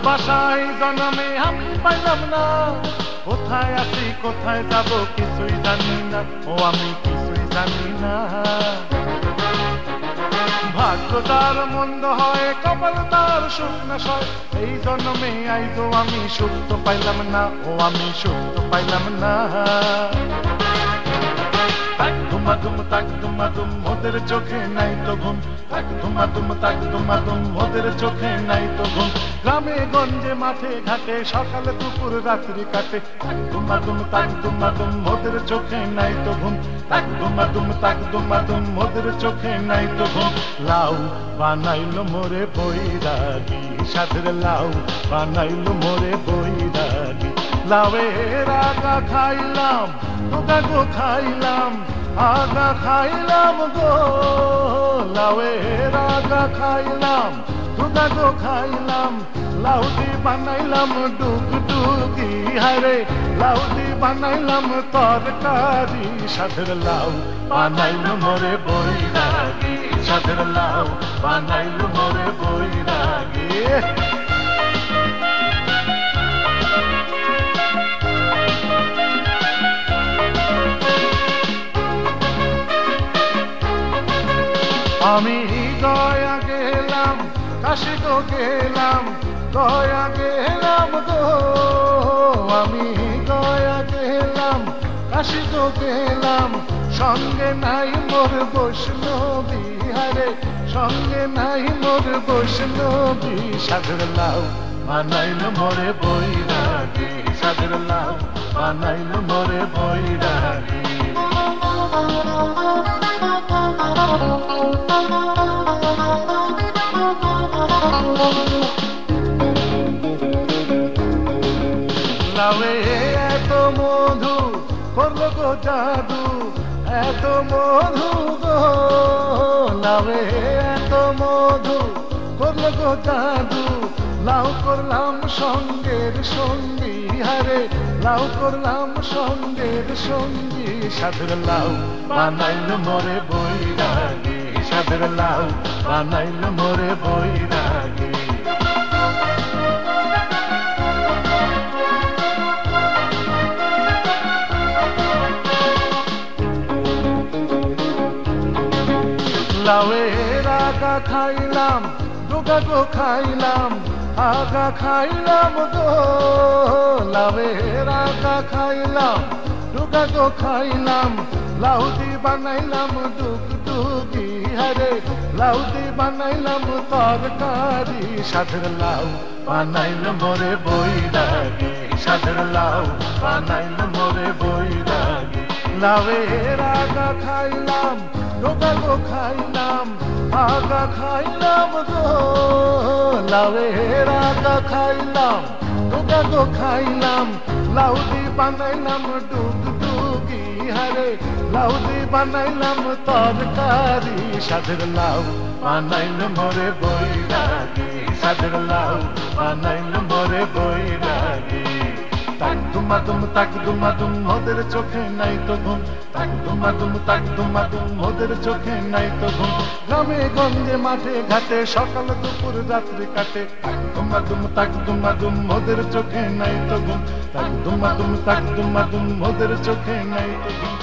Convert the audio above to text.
ভালোবাসাই জন্মে আমি পাইলাম না, কোথায় আছি কোথায় যাব কিছুই জানি না, ও আমি কিছুই জানি না। ভাগ্য তার মন্দ হয়, কপাল তার সুখ না সয়, এই জন্মে আইজো আমি সুখ তো পাইলাম না, ও আমি সুখ তো পাইলাম না। তাক ধুমাধুম তাক ধুমাধুম ওদের চোখে নাই তো ঘুম, তাক ধুমাধুম তাক ধুমাধুম ওদের চোখে নাই তো ঘুম। গ্রামে গঞ্জে মাঠে ঘাটে সকাল দুপুর রাত্রি কাটে, তাক ধুমাধুম তাক ধুমাধুম ওদের চোখে নাই তো ঘুম, তাক ধুমাধুম তাক ধুমাধুম ওদের চোখে নাই তো ঘুম। লাউ বানাইলো মোরে বৈরাগী, সাধের লাউ বানাইলো মোরে বৈরাগী। লাউয়ের আগা খাইলাম ডোগা গো খাইলাম, আগা খাইলাম গো, লাউয়ের আগা খাইলাম ডোগা গো খাইলাম। লাউদি বানাইলাম ডুগডুগি, হারে লাউদি বানাইলাম তরকারি, সাধের লাউ বানাইলো মোরে বৈরাগী, সাধের লাউ বানাইলো মোরে বৈরাগী। আমি গয়া গেলাম কাশি গো গেলাম, গয়া গেলাম গো, আমি গয়া গেলাম কাশি গো গেলাম। সঙ্গে নাই মোর বৈষ্ণবী, হারে সঙ্গে নাই মোর বৈষ্ণবী, সাধের লাউ বানাইলো মোরে বৈরাগী, সাধের লাউ বানাইলো মোরে বৈরাগী। লাউয়ে এত মধু করলো গো জাদু, এত মধু গো, লাউয়ে এত মধু করলো গো জাদু। লাউ করলাম সঙ্গের সঙ্গী, হারে লাউ করলাম সঙ্গের সঙ্গী, সাধের লাউ বানাইলো মোরে বৈরাগী, সাধের লাউ বানাইলো মোরে বৈরাগী। লাউয়ের আগা খাইলাম ডোগা গো খাইলাম, আগা খাইলাম গো, লাউয়ের আগা খাইলাম ডোগা গো খাইলাম। লাউদি বানাইলাম ডুগডুগি, হারে লাউদি বানাইলাম তরকারি, সাধের লাউ বানাইলো মোরে বৈরাগী, সাধের লাউ বানাইলো মোরে বৈরাগী। লাউয়ের আগা খাইলাম ডোগা গো খাইলাম, আগা খাইলাম গো, লাউয়ের আগা খাইলাম ডোগা গো খাইলাম। লাউদি বানাইলাম ডুগডুগি, হারে লাউদি বানাইলাম তরকারি, সাধের লাউ বানাইলো মোরে বৈরাগী, সাধের লাউ বানাইলো মোরে বৈরাগী। তাক ধুমাধুম তাক ধুমাধুম ওদের চোখে নাই তো ঘুম, তাক ধুমাধুম তাক ধুমাধুম ওদের চোখে নাই তো ঘুম। গ্রামে গঞ্জে মাঠে ঘাটে সকাল দুপুর রাত্রি কাটে, তাক ধুমাধুম তাক ধুমাধুম ওদের চোখে নাই তো ঘুম, তাক ধুমাধুম তাক ধুমাধুম ওদের চোখে নাই তো ঘুম।